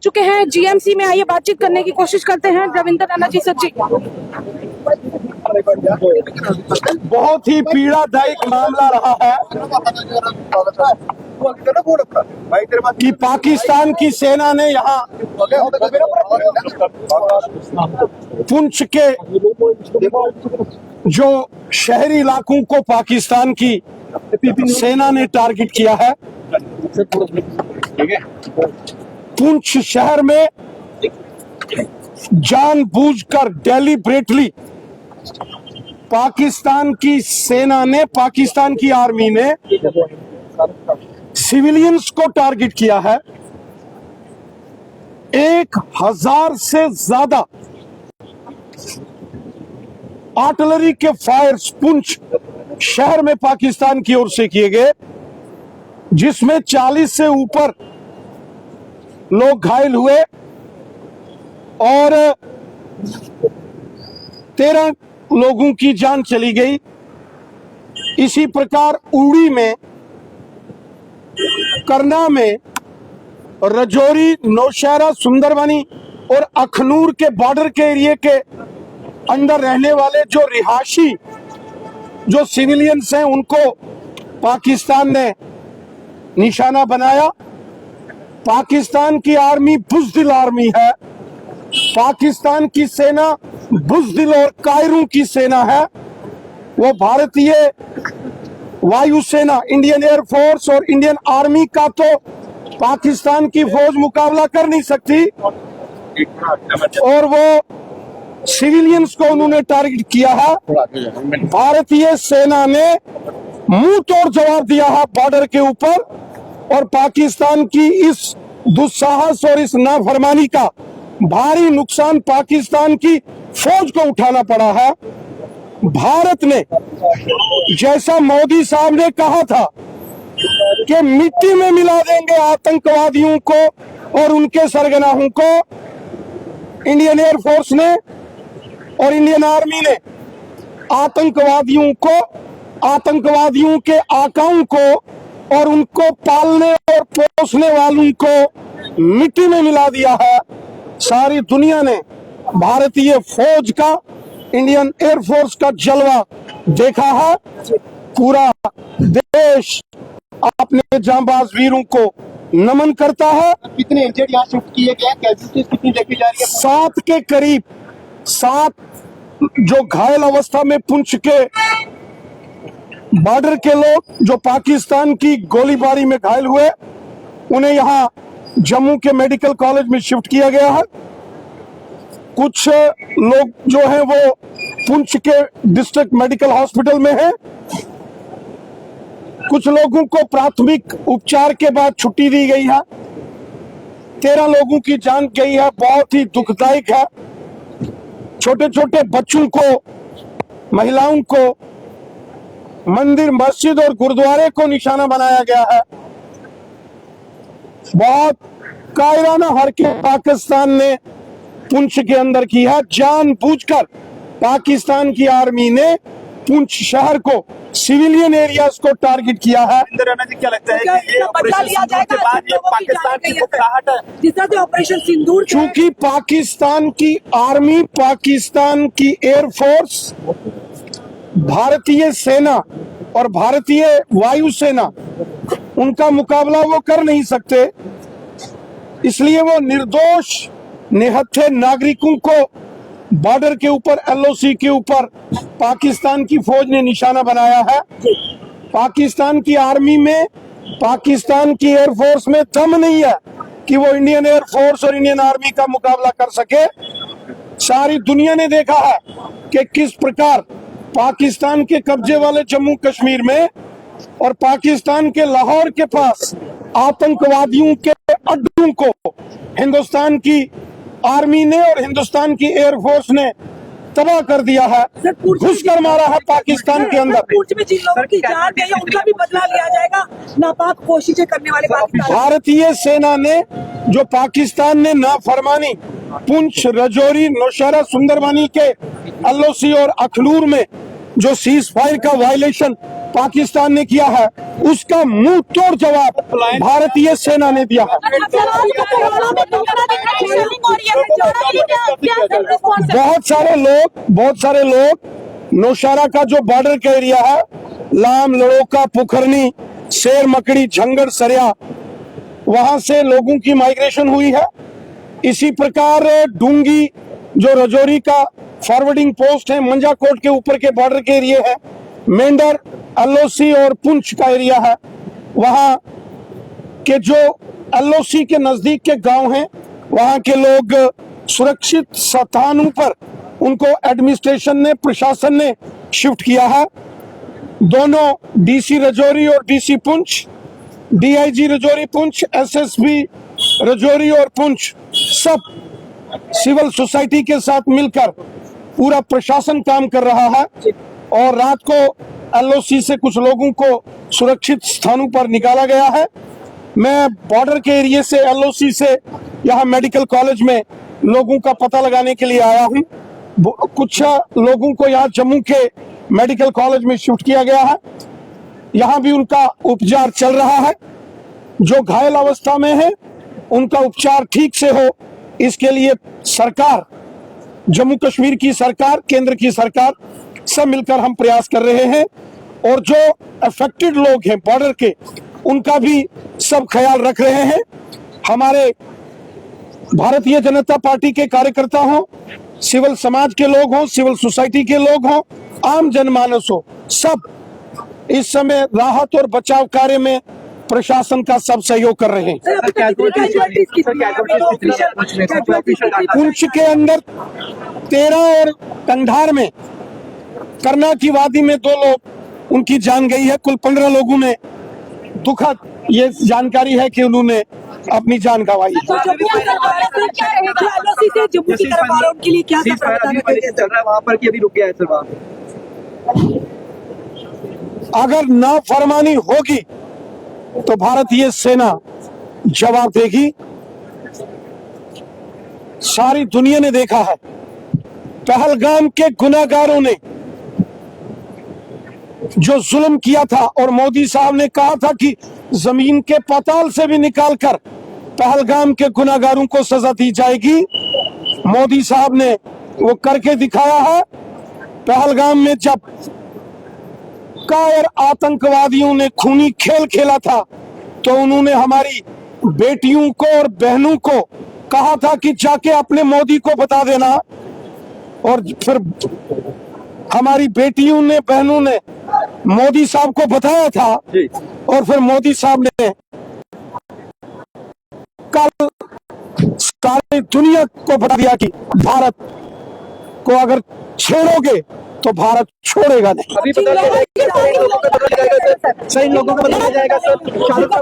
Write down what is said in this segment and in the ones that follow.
चुके हैं जीएमसी में। आइए बातचीत करने की कोशिश करते हैं रविंद्र रैना जी से। जी, बहुत ही पीड़ादायक मामला रहा है कि पाकिस्तान की सेना ने यहाँ पुंछ के जो शहरी इलाकों को पाकिस्तान की सेना ने टारगेट किया है। पुंछ शहर में जानबूझकर डेलिब्रेटली पाकिस्तान की सेना ने, पाकिस्तान की आर्मी ने सिविलियंस को टारगेट किया है। 1000 से ज्यादा आर्टिलरी के फायर्स पुंछ शहर में पाकिस्तान की ओर से किए गए, जिसमें 40 से ऊपर लोग घायल हुए और 13 लोगों की जान चली गई। इसी प्रकार उड़ी में, करना में, रजौरी, नौशहरा, सुंदरबनी और अखनूर के बॉर्डर के एरिया के अंदर रहने वाले जो रिहायशी, जो सिविलियंस हैं, उनको पाकिस्तान ने निशाना बनाया। पाकिस्तान की आर्मी बुज़दिल आर्मी है। पाकिस्तान की सेना बुज़दिल और कायरों की सेना है। वो भारतीय वायुसेना, इंडियन एयरफोर्स और इंडियन आर्मी का तो पाकिस्तान की फौज मुकाबला कर नहीं सकती, और वो सिविलियंस को उन्होंने टारगेट किया है। भारतीय सेना ने मुंह तोड़ जवाब दिया है बॉर्डर के ऊपर, और पाकिस्तान की इस दुस्साहस और इस नाफरमानी का भारी नुकसान पाकिस्तान की फौज को उठाना पड़ा है। भारत ने, जैसा मोदी साहब ने कहा था कि मिट्टी में मिला देंगे आतंकवादियों को और उनके सरगनाहों को, इंडियन एयरफोर्स ने और इंडियन आर्मी ने आतंकवादियों को, आतंकवादियों के आकाओं को और उनको पालने और पोसने वालों को मिट्टी में मिला दिया है। सारी दुनिया ने भारतीय फौज का, इंडियन एयरफोर्स का जलवा देखा है। पूरा देश अपने जांबाज वीरों को नमन करता है। कितने इंजर्ड यहाँ शिफ्ट किए गए, कैजुअल्टीज कितनी देखी जा रही है? 7 के करीब, 7 जो घायल अवस्था में पुंछ के बॉर्डर के लोग जो पाकिस्तान की गोलीबारी में घायल हुए, उन्हें यहाँ जम्मू के मेडिकल कॉलेज में शिफ्ट किया गया है। कुछ लोग जो हैं वो पुंछ के डिस्ट्रिक्ट मेडिकल हॉस्पिटल में हैं। कुछ लोगों को प्राथमिक उपचार के बाद छुट्टी दी गई है। 13 लोगों की जान गई है। बहुत ही दुखदायक है। छोटे छोटे बच्चों को, महिलाओं को, मंदिर, मस्जिद और गुरुद्वारे को निशाना बनाया गया है। बहुत कायराना हरकत पाकिस्तान ने पुंछ के अंदर की है। जानबूझकर पाकिस्तान की आर्मी ने पुंछ शहर को, सिविलियन एरियाज को टारगेट किया है। क्या लगता है कि ये बदला लिया जाएगा? बाद ये पाकिस्तान की मुस्कुराहट है, जिस तरह से ऑपरेशन सिंदूर, चूंकि पाकिस्तान की आर्मी, पाकिस्तान की एयरफोर्स, भारतीय सेना और भारतीय वायुसेना, उनका मुकाबला वो कर नहीं सकते, इसलिए वो निर्दोष निहत्थे नागरिकों को बॉर्डर के ऊपर, एलओसी के ऊपर पाकिस्तान की फौज ने निशाना बनाया है। पाकिस्तान की आर्मी में, पाकिस्तान की एयरफोर्स में दम नहीं है कि वो इंडियन एयरफोर्स और इंडियन आर्मी का मुकाबला कर सके। सारी दुनिया ने देखा है कि किस प्रकार पाकिस्तान के कब्जे वाले जम्मू कश्मीर में और पाकिस्तान के लाहौर के पास आतंकवादियों के अड्डों को हिंदुस्तान की आर्मी ने और हिंदुस्तान की एयरफोर्स ने तबाह कर दिया है, घुस कर मारा है पाकिस्तान के अंदर। में जिन लोगों की जान गई है उनका भी बदला लिया जाएगा, नापाक कोशिशें करने वाले पाकिस्तान। भारतीय सेना ने, जो पाकिस्तान ने नाफरमानी पुंछ, रजौरी, नौशहरा, सुंदरबनी के एलओसी और अखनूर में जो सीज फायर का वायलेशन पाकिस्तान ने किया है, उसका मुंह तोड़ जवाब भारतीय सेना ने दिया है। बहुत सारे लोग नौशहरा का जो बॉर्डर का एरिया है, लाम, लड़ोका, पुखरनी, शेर मकड़ी, झंगड़, सरिया, वहां से लोगों की माइग्रेशन हुई है। इसी प्रकार डूंगी जो रजौरी का फॉरवर्डिंग पोस्ट है, मंजाकोट के ऊपर के बॉर्डर के एरिया है, मेंढर, एलओसी और पुंछ का एरिया है, वहां के जो एलओसी के नजदीक के गांव हैं, वहां के लोग सुरक्षित स्थानों पर उनको एडमिनिस्ट्रेशन ने, प्रशासन ने शिफ्ट किया है। दोनों डीसी रजौरी और DC Poonch, DIG Rajouri Poonch, SSB Rajouri और पुंछ, सब सिविल सोसाइटी के साथ मिलकर पूरा प्रशासन काम कर रहा है। और रात को एलओसी से कुछ लोगों को सुरक्षित स्थानों पर निकाला गया है। मैं बॉर्डर के एरिया से, एलओसी से यहाँ मेडिकल कॉलेज में लोगों का पता लगाने के लिए आया हूँ। कुछ लोगों को यहाँ जम्मू के मेडिकल कॉलेज में शिफ्ट किया गया है, यहाँ भी उनका उपचार चल रहा है। जो घायल अवस्था में है उनका उपचार ठीक से हो, इसके लिए सरकार, जम्मू कश्मीर की सरकार, केंद्र की सरकार, सब मिलकर हम प्रयास कर रहे हैं। और जो अफेक्टेड लोग हैं बॉर्डर के, उनका भी सब ख्याल रख रहे हैं। हमारे भारतीय जनता पार्टी के कार्यकर्ता हों, सिविल समाज के लोग हों, सिविल सोसाइटी के लोग हों, आम जनमानस हो, सब इस समय राहत और बचाव कार्य में प्रशासन का सब सहयोग कर रहे हैं। पुंछ के अंदर 13 और कंधार में, करना की वादी में 2 लोग उनकी जान गई है। कुल 15 लोगों ने, दुखद ये जानकारी है कि उन्होंने अपनी जान गंवाई। अगर नाफरमानी होगी तो भारतीय सेना जवाब देगी। सारी दुनिया ने देखा है, पहलगाम के गुनाहगारों ने जो जुल्म किया था, और मोदी साहब ने कहा था कि जमीन के पाताल से भी निकालकर पहलगाम के गुनाहगारों को सजा दी जाएगी। मोदी साहब ने वो करके दिखाया है। पहलगाम में जब कायर आतंकवादियों ने खूनी खेल खेला था, तो उन्होंने हमारी बेटियों को और बहनों को कहा था कि जाके अपने मोदी को बता देना। और फिर हमारी बेटियों ने, बहनों ने मोदी साहब को बताया था, और फिर मोदी साहब ने कल सारी दुनिया को बता दिया कि भारत को अगर छेड़ोगे तो भारत छोड़ेगा नहीं। अभी पता चला कि सही लोगों को बताया जाएगा सर। शाहरुख का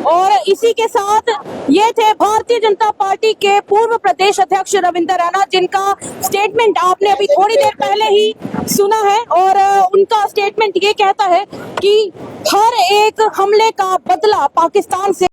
और इसी के साथ ये थे भारतीय जनता पार्टी के पूर्व प्रदेश अध्यक्ष रविंद्र रैना, जिनका स्टेटमेंट आपने अभी थोड़ी देर पहले ही सुना है। और उनका स्टेटमेंट ये कहता है कि हर एक हमले का बदला पाकिस्तान से